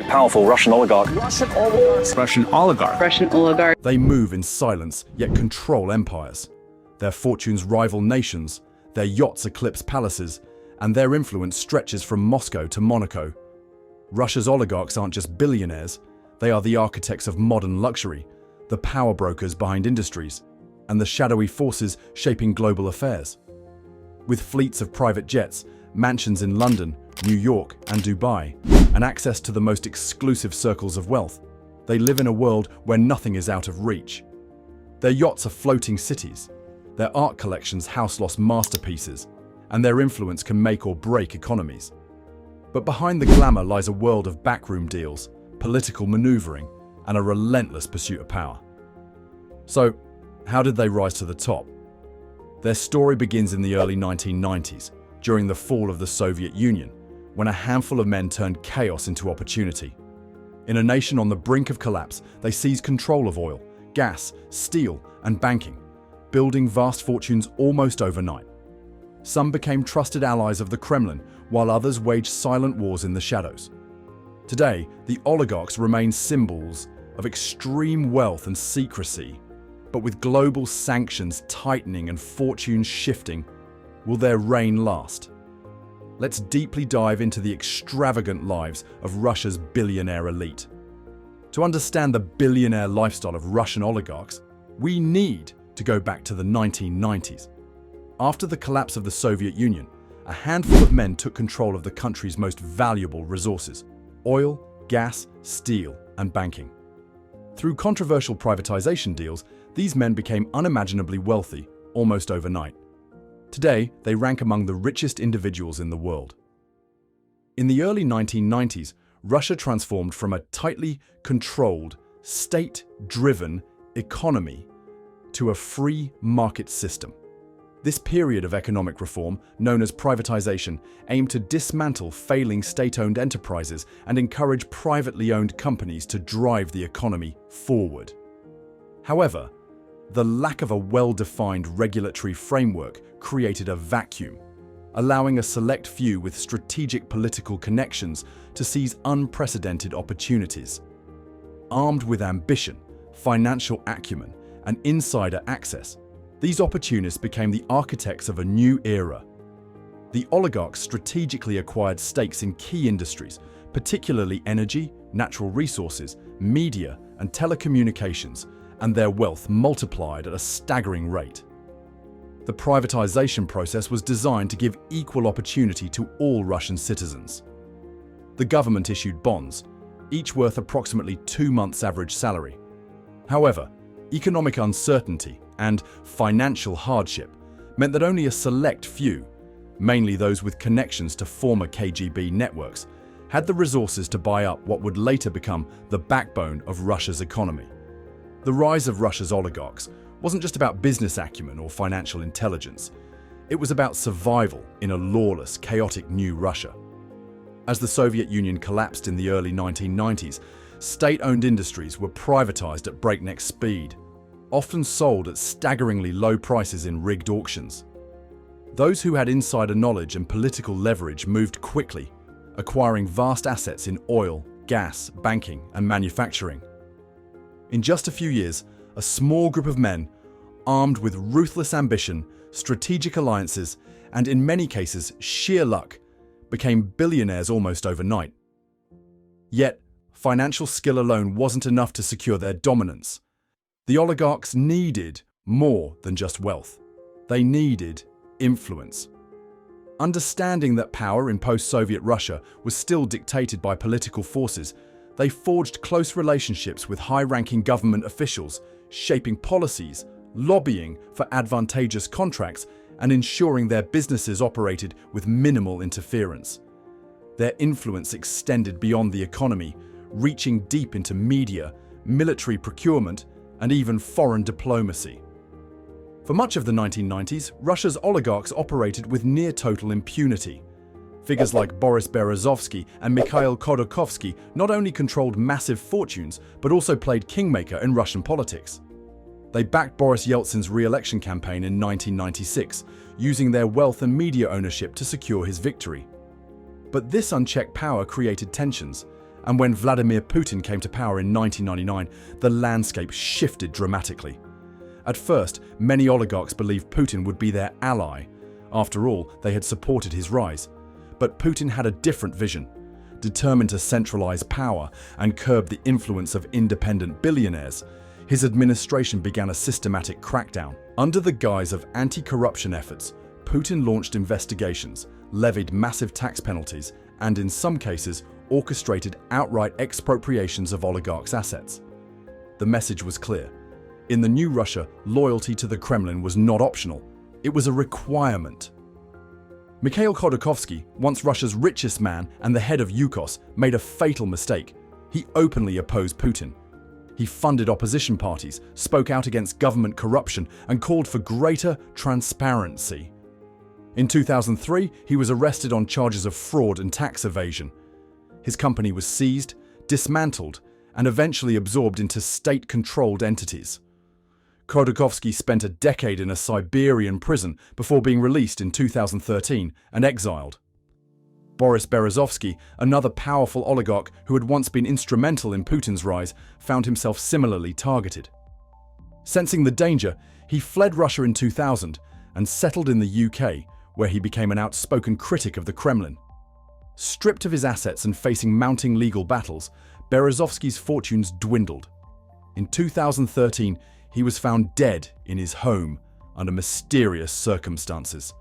powerful Russian oligarch. Russian oligarchs. Russian oligarch. Russian oligarch. They move in silence, yet control empires. Their fortunes rival nations, their yachts eclipse palaces, and their influence stretches from Moscow to Monaco. Russia's oligarchs aren't just billionaires, they are the architects of modern luxury, the power brokers behind industries, and the shadowy forces shaping global affairs. With fleets of private jets, mansions in London, New York, and Dubai, and access to the most exclusive circles of wealth, they live in a world where nothing is out of reach. Their yachts are floating cities, their art collections house-lost masterpieces, and their influence can make or break economies. But behind the glamour lies a world of backroom deals, political maneuvering, and a relentless pursuit of power. So, how did they rise to the top? Their story begins in the early 1990s, during the fall of the Soviet Union, when a handful of men turned chaos into opportunity. In a nation on the brink of collapse, they seized control of oil, gas, steel, and banking, building vast fortunes almost overnight. Some became trusted allies of the Kremlin, while others waged silent wars in the shadows. Today, the oligarchs remain symbols of extreme wealth and secrecy, but with global sanctions tightening and fortunes shifting, will their reign last? Let's deeply dive into the extravagant lives of Russia's billionaire elite. To understand the billionaire lifestyle of Russian oligarchs, we need to go back to the 1990s. After the collapse of the Soviet Union, a handful of men took control of the country's most valuable resources: oil, gas, steel, and banking. Through controversial privatization deals, these men became unimaginably wealthy almost overnight. Today, they rank among the richest individuals in the world. In the early 1990s, Russia transformed from a tightly controlled, state-driven economy to a free market system. This period of economic reform, known as privatization, aimed to dismantle failing state-owned enterprises and encourage privately owned companies to drive the economy forward. However, the lack of a well-defined regulatory framework created a vacuum, allowing a select few with strategic political connections to seize unprecedented opportunities. Armed with ambition, financial acumen, and insider access, these opportunists became the architects of a new era. The oligarchs strategically acquired stakes in key industries, particularly energy, natural resources, media, and telecommunications, and their wealth multiplied at a staggering rate. The privatization process was designed to give equal opportunity to all Russian citizens. The government issued bonds, each worth approximately 2 months' average salary. However, economic uncertainty and financial hardship meant that only a select few, mainly those with connections to former KGB networks, had the resources to buy up what would later become the backbone of Russia's economy. The rise of Russia's oligarchs wasn't just about business acumen or financial intelligence. It was about survival in a lawless, chaotic new Russia. As the Soviet Union collapsed in the early 1990s, state-owned industries were privatized at breakneck speed, often sold at staggeringly low prices in rigged auctions. Those who had insider knowledge and political leverage moved quickly, acquiring vast assets in oil, gas, banking, and manufacturing. In just a few years, a small group of men, armed with ruthless ambition, strategic alliances, and in many cases sheer luck, became billionaires almost overnight. Yet, financial skill alone wasn't enough to secure their dominance. The oligarchs needed more than just wealth. They needed influence. Understanding that power in post-Soviet Russia was still dictated by political forces, they forged close relationships with high-ranking government officials, shaping policies, lobbying for advantageous contracts, and ensuring their businesses operated with minimal interference. Their influence extended beyond the economy, reaching deep into media, military procurement, and even foreign diplomacy. For much of the 1990s, Russia's oligarchs operated with near-total impunity. Figures like Boris Berezovsky and Mikhail Khodorkovsky not only controlled massive fortunes, but also played kingmaker in Russian politics. They backed Boris Yeltsin's re-election campaign in 1996, using their wealth and media ownership to secure his victory. But this unchecked power created tensions, And when Vladimir Putin came to power in 1999, the landscape shifted dramatically. At first, many oligarchs believed Putin would be their ally. After all, they had supported his rise. But Putin had a different vision. Determined to centralize power and curb the influence of independent billionaires, his administration began a systematic crackdown. Under the guise of anti-corruption efforts, Putin launched investigations, levied massive tax penalties, and in some cases, orchestrated outright expropriations of oligarchs' assets. The message was clear. In the new Russia, loyalty to the Kremlin was not optional. It was a requirement. Mikhail Khodorkovsky, once Russia's richest man and the head of Yukos, made a fatal mistake. He openly opposed Putin. He funded opposition parties, spoke out against government corruption, and called for greater transparency. In 2003, he was arrested on charges of fraud and tax evasion. His company was seized, dismantled, and eventually absorbed into state-controlled entities. Khodorkovsky spent a decade in a Siberian prison before being released in 2013 and exiled. Boris Berezovsky, another powerful oligarch who had once been instrumental in Putin's rise, found himself similarly targeted. Sensing the danger, he fled Russia in 2000 and settled in the UK, where he became an outspoken critic of the Kremlin. Stripped of his assets and facing mounting legal battles, Berezovsky's fortunes dwindled. In 2013, he was found dead in his home under mysterious circumstances,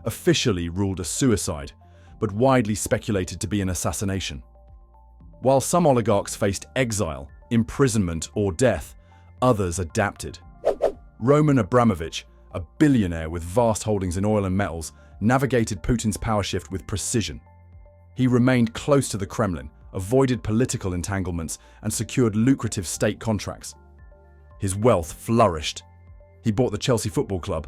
officially ruled a suicide, but widely speculated to be an assassination. While some oligarchs faced exile, imprisonment, or death, others adapted. Roman Abramovich, a billionaire with vast holdings in oil and metals, navigated Putin's power shift with precision. He remained close to the Kremlin, avoided political entanglements, and secured lucrative state contracts. His wealth flourished. He bought the Chelsea Football Club,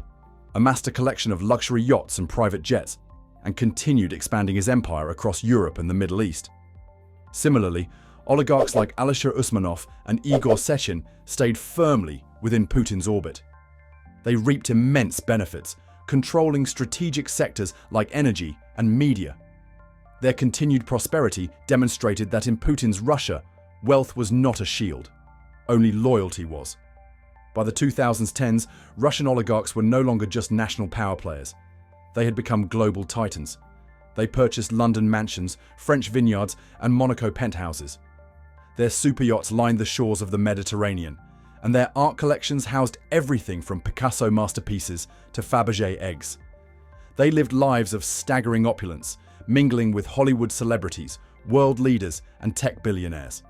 amassed a collection of luxury yachts and private jets, and continued expanding his empire across Europe and the Middle East. Similarly, oligarchs like Alisher Usmanov and Igor Sechin stayed firmly within Putin's orbit. They reaped immense benefits, controlling strategic sectors like energy and media. Their continued prosperity demonstrated that in Putin's Russia, wealth was not a shield. Only loyalty was. By the 2010s, Russian oligarchs were no longer just national power players. They had become global titans. They purchased London mansions, French vineyards, and Monaco penthouses. Their super yachts lined the shores of the Mediterranean, and their art collections housed everything from Picasso masterpieces to Fabergé eggs. They lived lives of staggering opulence, mingling with Hollywood celebrities, world leaders, and tech billionaires.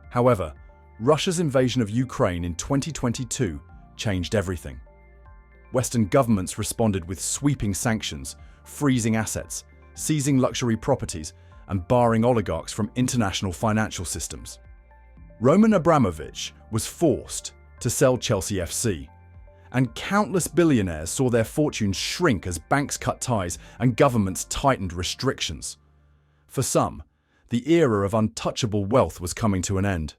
However, Russia's invasion of Ukraine in 2022 changed everything. Western governments responded with sweeping sanctions, freezing assets, seizing luxury properties, and barring oligarchs from international financial systems. Roman Abramovich was forced to sell Chelsea FC, and countless billionaires saw their fortunes shrink as banks cut ties and governments tightened restrictions. For some, the era of untouchable wealth was coming to an end.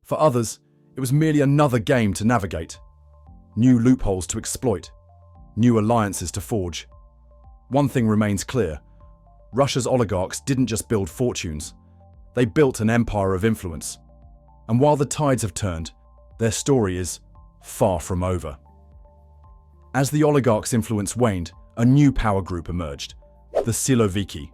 For others, it was merely another game to navigate. New loopholes to exploit, new alliances to forge. One thing remains clear. Russia's oligarchs didn't just build fortunes. They built an empire of influence. And while the tides have turned, their story is far from over. As the oligarchs' influence waned, a new power group emerged, the Siloviki.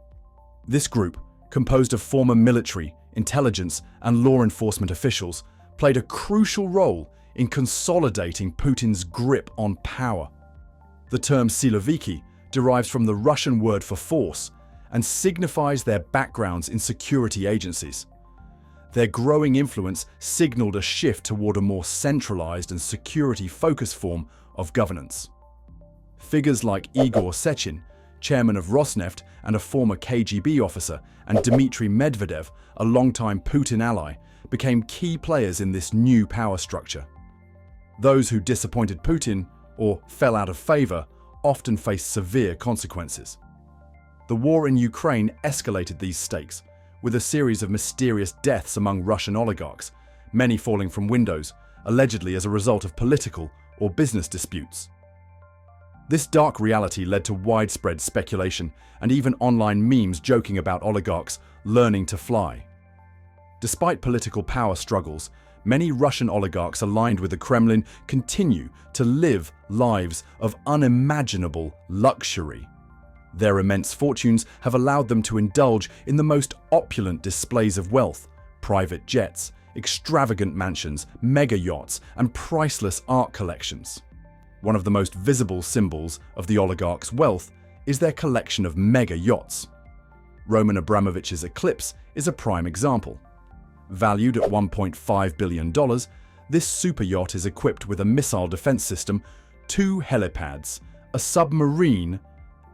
This group, composed of former military, intelligence, and law enforcement officials, played a crucial role in consolidating Putin's grip on power. The term Siloviki derives from the Russian word for force and signifies their backgrounds in security agencies. Their growing influence signaled a shift toward a more centralized and security-focused form of governance. Figures like Igor Sechin, chairman of Rosneft and a former KGB officer, and Dmitry Medvedev, a longtime Putin ally, became key players in this new power structure. Those who disappointed Putin or fell out of favor often faced severe consequences. The war in Ukraine escalated these stakes, with a series of mysterious deaths among Russian oligarchs, many falling from windows, allegedly as a result of political or business disputes. This dark reality led to widespread speculation and even online memes joking about oligarchs learning to fly. Despite political power struggles, many Russian oligarchs aligned with the Kremlin continue to live lives of unimaginable luxury. Their immense fortunes have allowed them to indulge in the most opulent displays of wealth: private jets, extravagant mansions, mega yachts, and priceless art collections. One of the most visible symbols of the oligarchs' wealth is their collection of mega yachts. Roman Abramovich's Eclipse is a prime example. Valued at $1.5 billion, this super yacht is equipped with a missile defense system, 2 helipads, a submarine,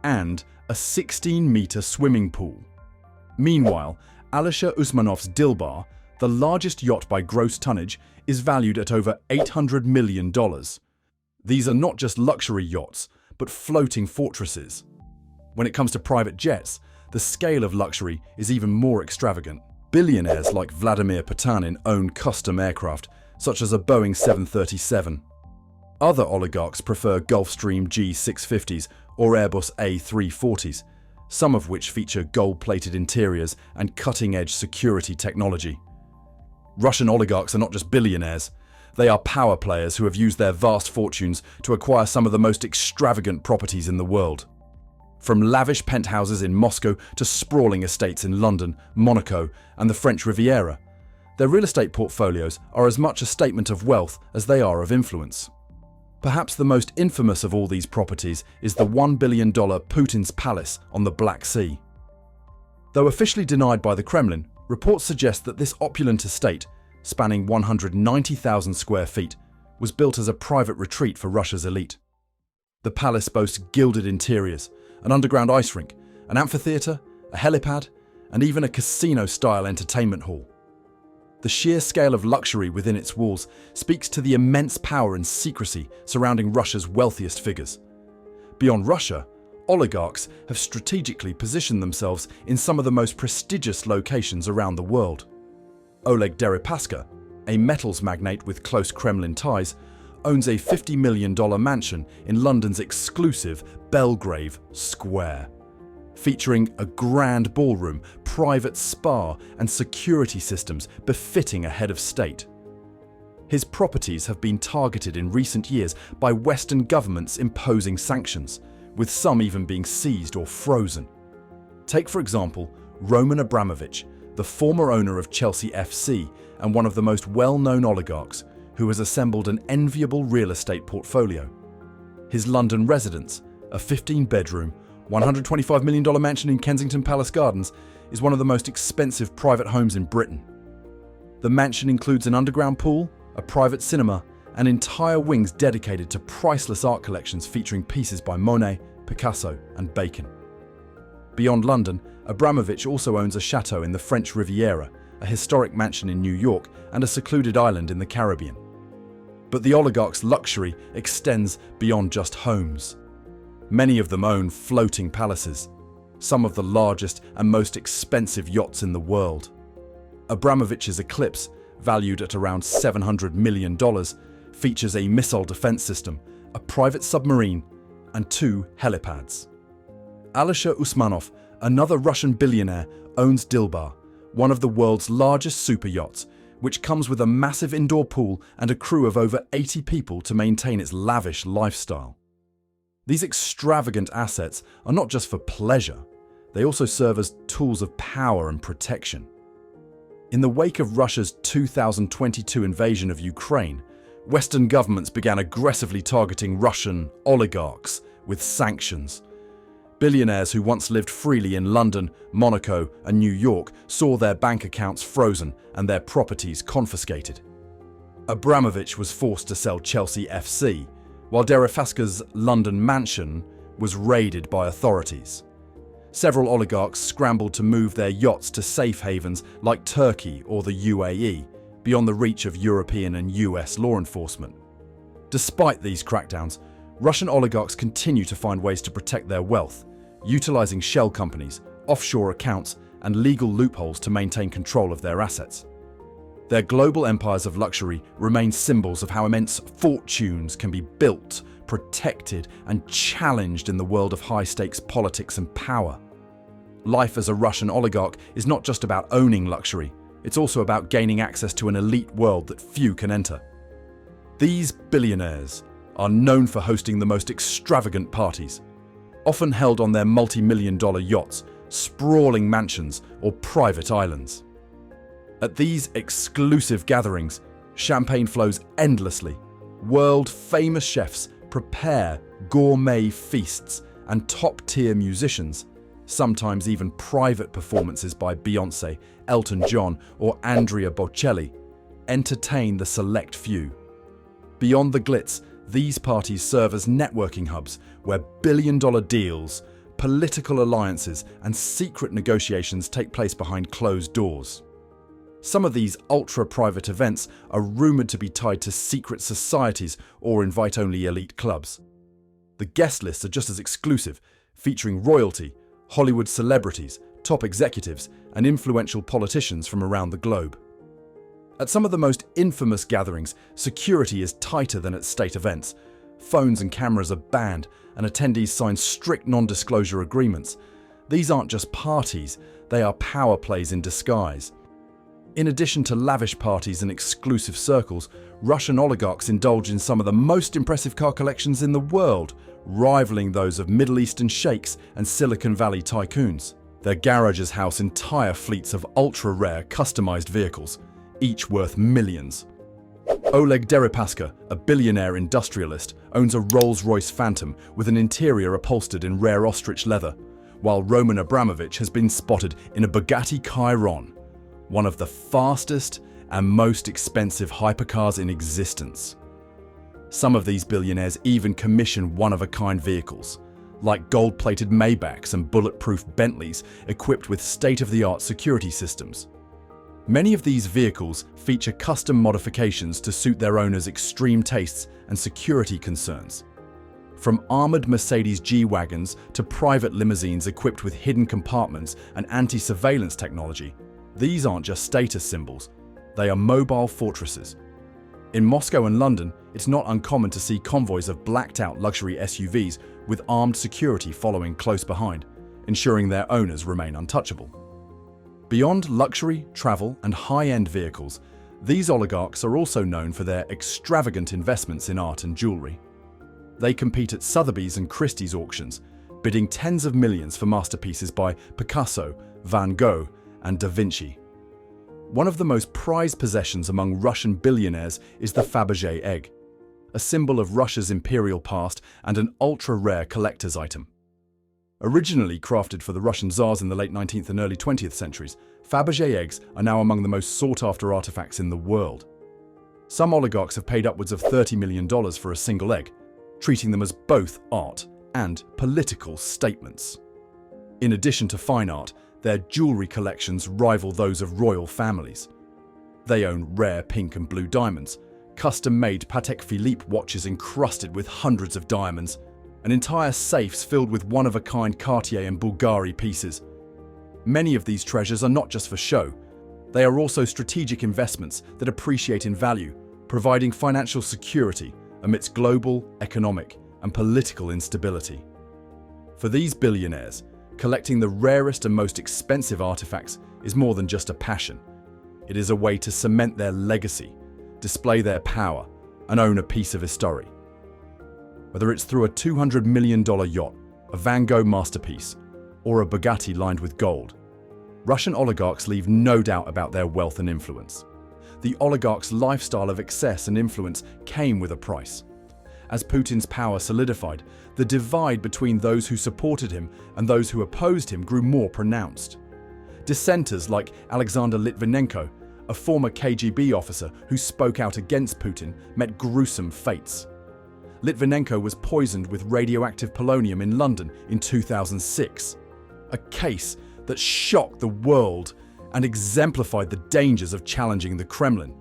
and a 16-meter swimming pool. Meanwhile, Alisher Usmanov's Dilbar, the largest yacht by gross tonnage, is valued at over $800 million. These are not just luxury yachts, but floating fortresses. When it comes to private jets, the scale of luxury is even more extravagant. Billionaires like Vladimir Potanin own custom aircraft, such as a Boeing 737. Other oligarchs prefer Gulfstream G650s or Airbus A340s, some of which feature gold-plated interiors and cutting-edge security technology. Russian oligarchs are not just billionaires. They are power players who have used their vast fortunes to acquire some of the most extravagant properties in the world. From lavish penthouses in Moscow to sprawling estates in London, Monaco, and the French Riviera, their real estate portfolios are as much a statement of wealth as they are of influence. Perhaps the most infamous of all these properties is the $1 billion Putin's Palace on the Black Sea. Though officially denied by the Kremlin, reports suggest that this opulent estate, spanning 190,000 square feet, was built as a private retreat for Russia's elite. The palace boasts gilded interiors, an underground ice rink, an amphitheatre, a helipad, and even a casino-style entertainment hall. The sheer scale of luxury within its walls speaks to the immense power and secrecy surrounding Russia's wealthiest figures. Beyond Russia, oligarchs have strategically positioned themselves in some of the most prestigious locations around the world. Oleg Deripaska, a metals magnate with close Kremlin ties, owns a $50 million mansion in London's exclusive Belgrave Square, featuring a grand ballroom, private spa, and security systems befitting a head of state. His properties have been targeted in recent years by Western governments imposing sanctions, with some even being seized or frozen. Take, for example, Roman Abramovich, the former owner of Chelsea FC and one of the most well-known oligarchs, who has assembled an enviable real estate portfolio. His London residence, a 15-bedroom, $125 million mansion in Kensington Palace Gardens, is one of the most expensive private homes in Britain. The mansion includes an underground pool, a private cinema, and entire wings dedicated to priceless art collections featuring pieces by Monet, Picasso, and Bacon. Beyond London, Abramovich also owns a chateau in the French Riviera, a historic mansion in New York, and a secluded island in the Caribbean. But the oligarchs' luxury extends beyond just homes. Many of them own floating palaces, some of the largest and most expensive yachts in the world. Abramovich's Eclipse, valued at around $700 million, features a missile defense system, a private submarine, and 2 helipads. Alisher Usmanov, another Russian billionaire, owns Dilbar, one of the world's largest super yachts, which comes with a massive indoor pool and a crew of over 80 people to maintain its lavish lifestyle. These extravagant assets are not just for pleasure, they also serve as tools of power and protection. In the wake of Russia's 2022 invasion of Ukraine, Western governments began aggressively targeting Russian oligarchs with sanctions. Billionaires who once lived freely in London, Monaco, and New York saw their bank accounts frozen and their properties confiscated. Abramovich was forced to sell Chelsea FC, while Deripaska's London mansion was raided by authorities. Several oligarchs scrambled to move their yachts to safe havens like Turkey or the UAE, beyond the reach of European and US law enforcement. Despite these crackdowns, Russian oligarchs continue to find ways to protect their wealth, utilizing shell companies, offshore accounts, and legal loopholes to maintain control of their assets. Their global empires of luxury remain symbols of how immense fortunes can be built, protected, and challenged in the world of high-stakes politics and power. Life as a Russian oligarch is not just about owning luxury, It's also about gaining access to an elite world that few can enter. These billionaires are known for hosting the most extravagant parties, often held on their multi-million-dollar yachts, sprawling mansions, or private islands. At these exclusive gatherings, champagne flows endlessly. World-famous chefs prepare gourmet feasts, and top-tier musicians, sometimes even private performances by Beyoncé, Elton John, or Andrea Bocelli, entertain the select few. Beyond the glitz, these parties serve as networking hubs where billion-dollar deals, political alliances, and secret negotiations take place behind closed doors. Some of these ultra-private events are rumoured to be tied to secret societies or invite only elite clubs. The guest lists are just as exclusive, featuring royalty, Hollywood celebrities, top executives, and influential politicians from around the globe. At some of the most infamous gatherings, security is tighter than at state events. Phones and cameras are banned, and attendees sign strict non-disclosure agreements. These aren't just parties, they are power plays in disguise. In addition to lavish parties and exclusive circles, Russian oligarchs indulge in some of the most impressive car collections in the world, rivaling those of Middle Eastern sheikhs and Silicon Valley tycoons. Their garages house entire fleets of ultra-rare, customized vehicles, each worth millions. Oleg Deripaska, a billionaire industrialist, owns a Rolls-Royce Phantom with an interior upholstered in rare ostrich leather, while Roman Abramovich has been spotted in a Bugatti Chiron, one of the fastest and most expensive hypercars in existence. Some of these billionaires even commission one-of-a-kind vehicles, like gold-plated Maybachs and bulletproof Bentleys equipped with state-of-the-art security systems. Many of these vehicles feature custom modifications to suit their owners' extreme tastes and security concerns. From armored Mercedes G-Wagons to private limousines equipped with hidden compartments and anti-surveillance technology, these aren't just status symbols, they are mobile fortresses. In Moscow and London, it's not uncommon to see convoys of blacked-out luxury SUVs with armed security following close behind, ensuring their owners remain untouchable. Beyond luxury, travel, and high-end vehicles, these oligarchs are also known for their extravagant investments in art and jewelry. They compete at Sotheby's and Christie's auctions, bidding tens of millions for masterpieces by Picasso, Van Gogh, and Da Vinci. One of the most prized possessions among Russian billionaires is the Fabergé egg, a symbol of Russia's imperial past and an ultra-rare collector's item. Originally crafted for the Russian Tsars in the late 19th and early 20th centuries, Fabergé eggs are now among the most sought-after artifacts in the world. Some oligarchs have paid upwards of $30 million for a single egg, treating them as both art and political statements. In addition to fine art, their jewelry collections rival those of royal families. They own rare pink and blue diamonds, custom-made Patek Philippe watches encrusted with hundreds of diamonds, and entire safes filled with one-of-a-kind Cartier and Bulgari pieces. Many of these treasures are not just for show. They are also strategic investments that appreciate in value, providing financial security amidst global, economic, and political instability. For these billionaires, collecting the rarest and most expensive artifacts is more than just a passion. It is a way to cement their legacy, display their power, and own a piece of history. Whether it's through a $200 million yacht, a Van Gogh masterpiece, or a Bugatti lined with gold, Russian oligarchs leave no doubt about their wealth and influence. The oligarchs' lifestyle of excess and influence came with a price. As Putin's power solidified, the divide between those who supported him and those who opposed him grew more pronounced. Dissenters like Alexander Litvinenko, a former KGB officer who spoke out against Putin, met gruesome fates. Litvinenko was poisoned with radioactive polonium in London in 2006, a case that shocked the world and exemplified the dangers of challenging the Kremlin.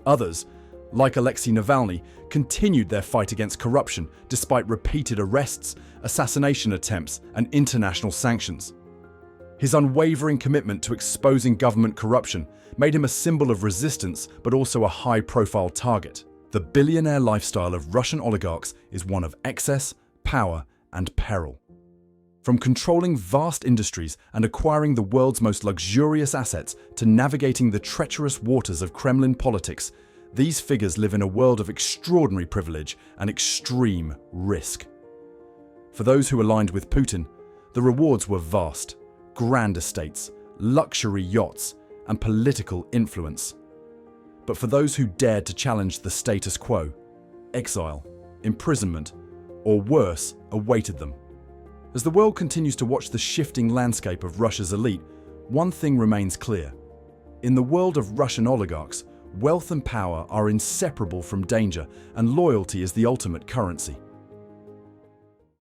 Others, like Alexei Navalny, continued their fight against corruption despite repeated arrests, assassination attempts, and international sanctions. His unwavering commitment to exposing government corruption made him a symbol of resistance but also a high-profile target. The billionaire lifestyle of Russian oligarchs is one of excess, power, and peril. From controlling vast industries and acquiring the world's most luxurious assets to navigating the treacherous waters of Kremlin politics, these figures live in a world of extraordinary privilege and extreme risk. For those who aligned with Putin, the rewards were vast: grand estates, luxury yachts, and political influence. But for those who dared to challenge the status quo, exile, imprisonment, or worse awaited them. As the world continues to watch the shifting landscape of Russia's elite, one thing remains clear. In the world of Russian oligarchs, wealth and power are inseparable from danger, and loyalty is the ultimate currency.